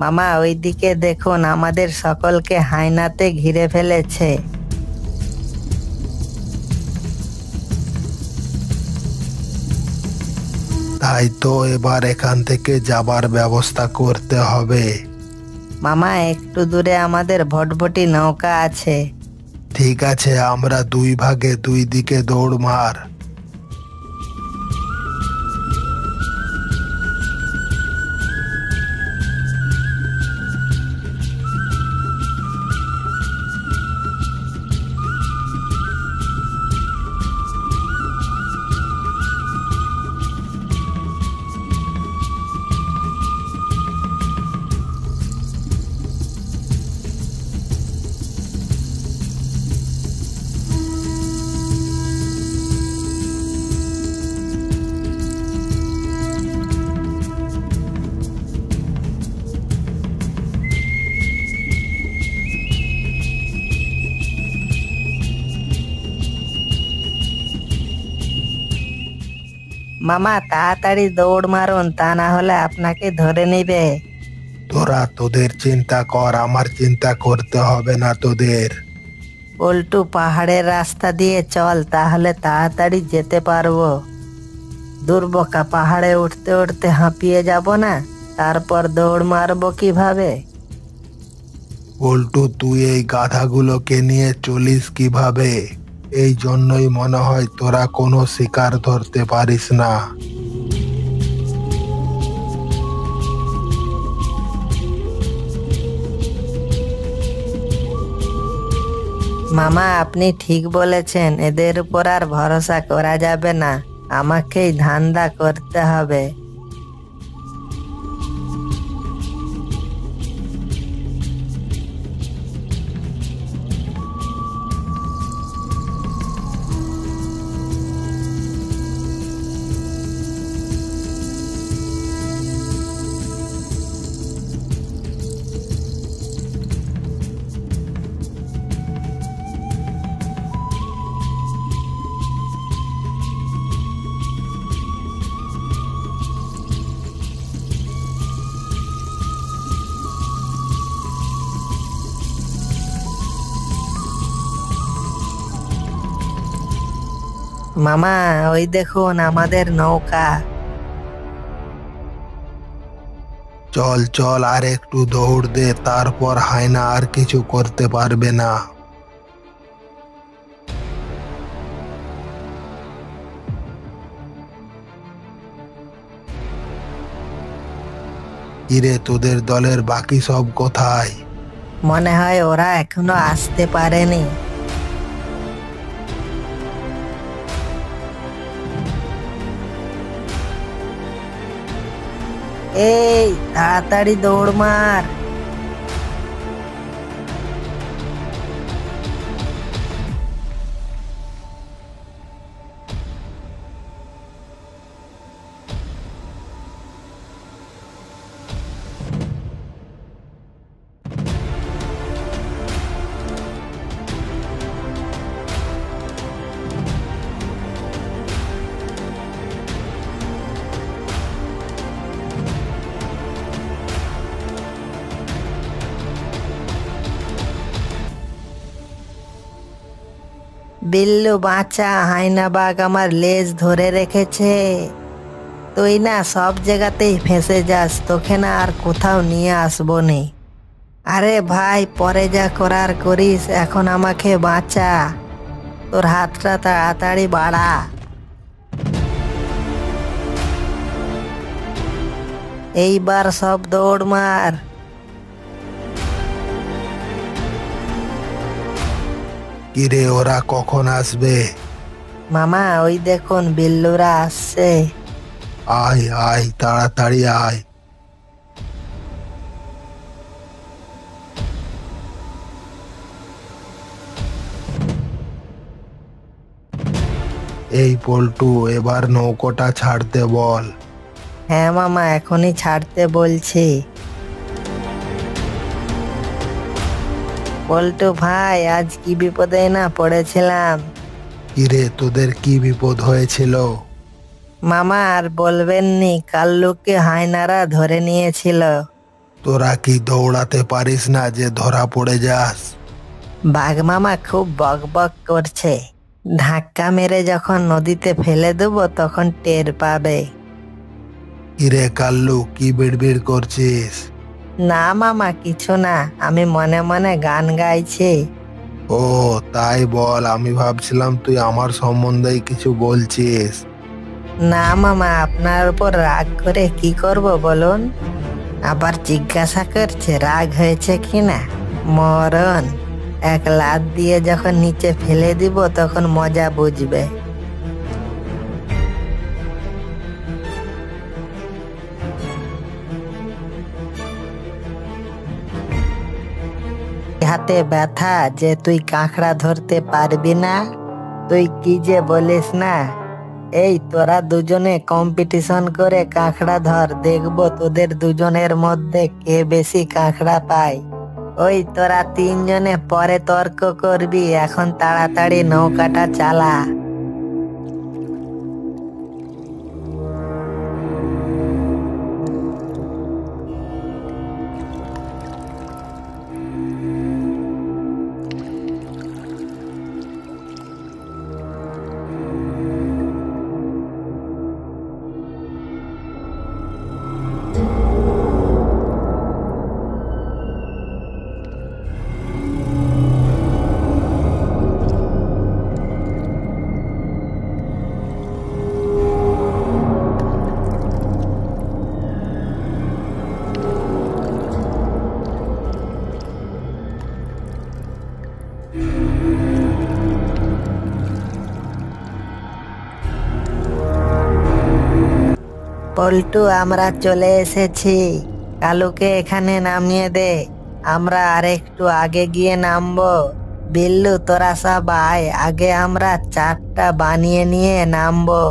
মামা ওইদিকে দেখুন, আমাদের সকলকে হায়নাতে ঘিরে ফেলেছে। তাই তো এবার এখান থেকে যাবার ব্যবস্থা করতে হবে। মামা একটু দূরে আমাদের ভটভটি নৌকা আছে। ঠিক আছে, আমরা দুই ভাগে দুই দিকে দৌড় মার। মামা তাড়াতাড়ি দৌড় মারুন, তা না হলে আপনাকে ধরে নিবে। তোরা তোদের চিন্তা কর, আমার চিন্তা করতে হবে না তোদের। পল্টু, পাহাড়ের রাস্তা দিয়ে চল, তাহলে তাড়াতাড়ি যেতে পারবো। দুর্বকা, পাহাড়ে উঠতে উঠতে হাঁপিয়ে যাব না, তারপর দৌড় মারবো কিভাবে? পল্টু, তুই এই গাধাগুলোকে নিয়ে চলিস কিভাবে? এই জন্যই মনে হয় তোরা কোনো শিকার ধরতে পারিস না। মামা আপনি ঠিক বলেছেন, এদের উপর আর ভরসা করা যাবে না, আমাকেই ধান্দা করতে হবে। মামা ওই দেখুন আমাদের নৌকা। চল চল, আর একটু দৌড় দে, তারপর হায়না আর কিছু করতে পারবে না। কিরে, তোদের দলের বাকি সব কোথায়? মনে হয় ওরা এখনো আসতে পারেনি। এই তাড়াতাড়ি দৌড় মার। বিল্লু বাঁচা, হায়না বাঘ আমার লেজ ধরে রেখেছে। তুই না সব জায়গাতেই ফেঁসে যাস, তোকে না আর কোথাও নিয়ে আসবো নে। আরে ভাই, পরে যা করার করিস, এখন আমাকে বাঁচা। তোর হাতটা তাড়াতাড়ি বাড়া। এইবার সব দৌড় মার। কিরে, ওরা কখন আসবে? মামা ওই দেখুন বিল্লুরা আসছে। আয় আয়, তাড়াতাড়ি আয়। এই পল্টু, এবার নৌকোটা ছাড়তে বল। হ্যাঁ মামা, এখনই ছাড়তে বলছি। পল্টু ভাই, আজ কি বিপদে না পড়েছিলাম। কিরে, তোদের কি বিপদ হয়েছিল? মামা আর বলবেননি, কাল্লুকে হায়নারা ধরে নিয়েছিল। তোরা কি দৌড়াতে পারিস না যে ধরা পড়ে যাস? বাঘ মামা খুব বক বক করছে, ধাক্কা মেরে যখন নদীতে ফেলে দেবো তখন টের পাবে। কিরে কাল্লু, কি বিড়বিড় করছিস? না মামা, কিছু না, আমি মনে মনে গান গাইছি। ও তাই বল, আমি ভাবছিলাম তুই আমার সম্বন্ধেই কিছু বলছিস। না মামা, আপনার উপর রাগ করে কি করব বলুন? আবার জিজ্ঞাসা করছে রাগ হয়েছে কিনা। মরণ, এক লাত দিয়ে যখন নিচে ফেলে দিব তখন মজা বুঝবে। হাতে ব্যথা যে তুই কাঁকড়া ধরতে পারবি না? তুই কি যে বলিস না। এই তোরা দুজনে কম্পিটিশন করে কাঁকড়া ধর, দেখবো তোদের দুজনের মধ্যে কে বেশি কাঁকড়া পায়। ওই তোরা তিনজনে পরে তর্ক করবি, এখন তাড়াতাড়ি নৌকাটা চালা। পল্টু, আমরা চলে এসেছি। কালুকে এখানে নামিয়ে দে, আমরা আরেকটু আগে গিয়ে নামবো। বিল্লু, তোরা সব আয়, আগে আমরা চারটা বানিয়ে নিয়ে নামবো।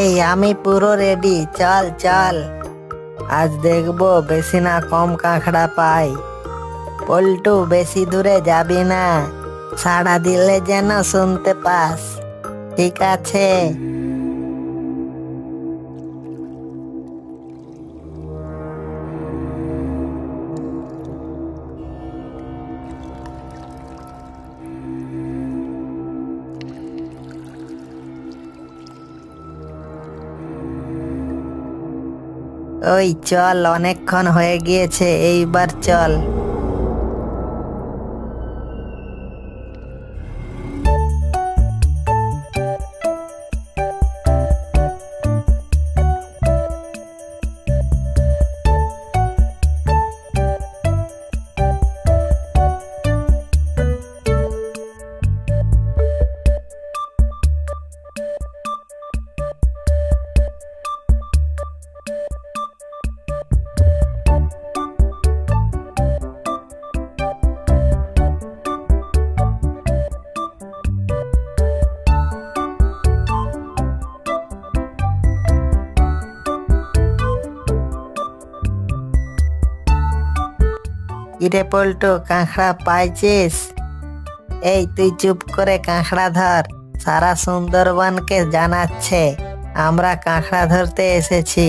এই আমি পুরো রেডি, চল চল। আজ দেখবো বেশি না কম কাঁকড়া পাই। পল্টু, বেশি দূরে যাবি না, সাড়া দিলে যেন শুনতে পাস, ঠিক আছে? ওই চল, অনেকক্ষণ হয়ে গিয়েছে, এইবার চল। কিরে পল্টু, কাঁকড়া পাইছিস? এই তুই চুপ করে কাঁকড়া ধর, সারা সুন্দরবনকে জানাচ্ছে আমরা কাঁকড়া ধরতে এসেছি।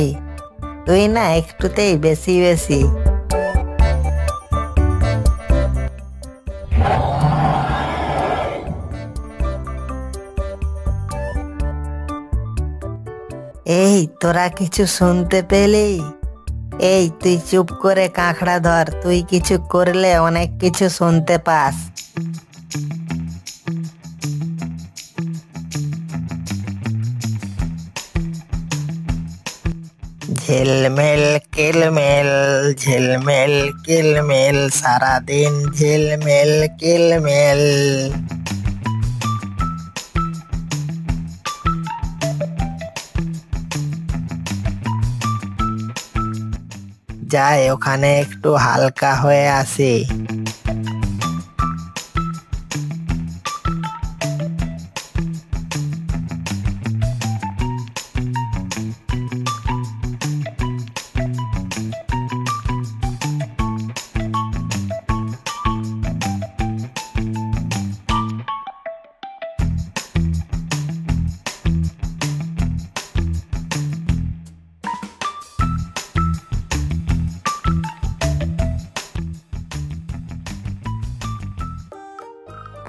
তুই না একটুতেই বেশি বেশি। এই তোরা কিছু শুনতে পেলি? এই তুই চুপ করে কাঁকড়া ধর, তুই কিছু করলে অনেক কিছু শুনতে পাস। ঝিলমিল কিলমিল, ঝিলমিল কিলমিল, সারাদিন ঝিলমিল কিলমিল। যাই ওখানে একটু হালকা হয়ে আসি।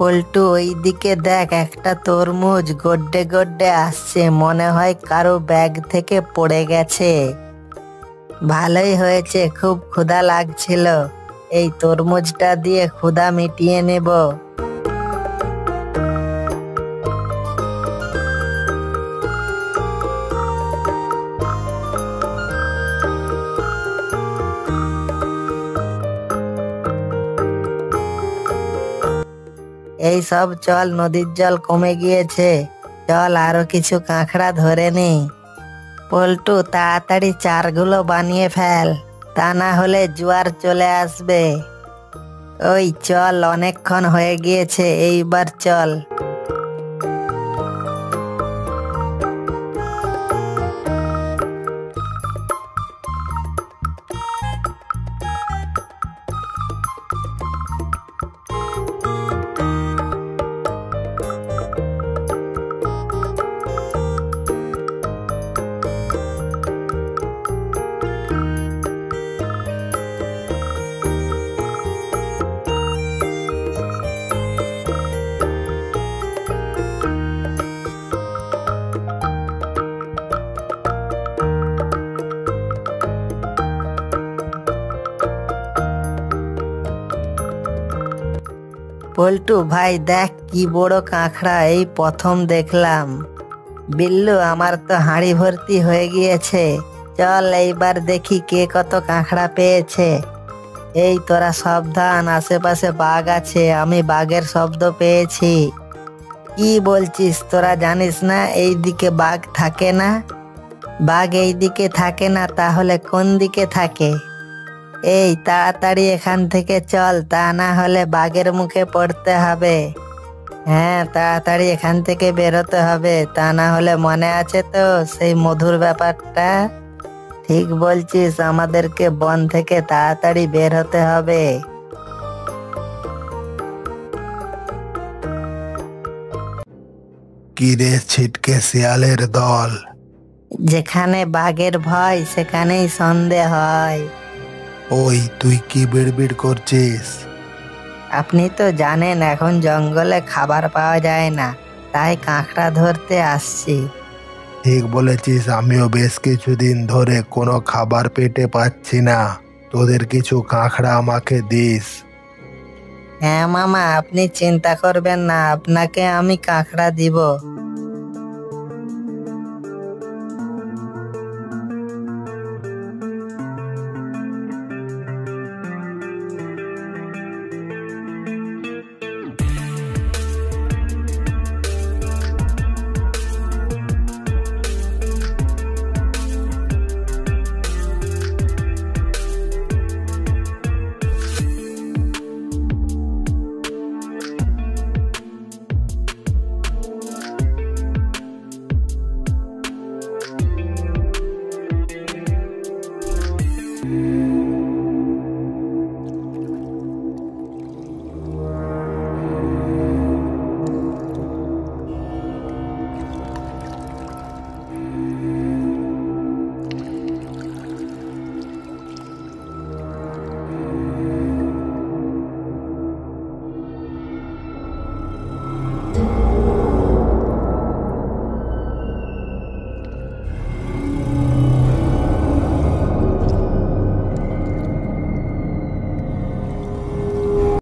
পল্টু ওইদিকে দেখ, একটা তরমুজ গড্ডে গড্ডে আসছে, মনে হয় কারো ব্যাগ থেকে পড়ে গেছে। ভালোই হয়েছে, খুব ক্ষুধা লাগছিল, এই তরমুজটা দিয়ে ক্ষুধা মিটিয়ে নেব। এই সব চল, নদীর জল কমে গিয়েছে, চল আরো কিছু কাঁকড়া ধরে নি। পল্টু তাড়াতাড়ি চারগুলো বানিয়ে ফেল, তা না হলে জোয়ার চলে আসবে। ওই চল, অনেকক্ষণ হয়ে গিয়েছে, এইবার চল। পল্টু ভাই দেখ, কি বড় কাঁকড়া, এই প্রথম দেখলাম। বিল্লু, আমার তো হাঁড়ি ভর্তি হয়ে গিয়েছে, চল এইবার দেখি কে কত কাঁকড়া পেয়েছে। এই তোরা সাবধান, আশেপাশে বাঘ আছে, আমি বাঘের শব্দ পেয়েছি। কি বলছিস, তোরা জানিস না এইদিকে বাঘ থাকে না? বাঘ এইদিকে থাকে না, তাহলে কোন দিকে থাকে? এই তাড়াতাড়ি এখান থেকে চল, তা না হলে বাঘের মুখে পড়তে হবে। হ্যাঁ, তাড়াতাড়ি এখান থেকে বেরোতে হবে, তা না হলে মনে আছে তো সেই মধুর ব্যাপারটা? ঠিক বলছিস, আমাদেরকে বন থেকে তাড়াতাড়ি বের হতে হবে। কি রে ছিটকে শিয়ালের দল, যেখানে বাঘের ভয় সেখানেই সন্দেহ হয়। ওই তুই কি বিড়বিড় করছিস? আপনি তো জানেন এখন জঙ্গলে খাবার পাওয়া যায় না, তাই কাঁকড়া ধরতে আসছি। ঠিক বলেছিস, আমিও বেশ কিছুদিন ধরে কোনো খাবার পেটে পাচ্ছি না, তোদের কিছু কাঁকড়া আমাকে দিস। হ্যাঁ মামা, আপনি চিন্তা করবেন না, আপনাকে আমি কাঁকড়া দিব।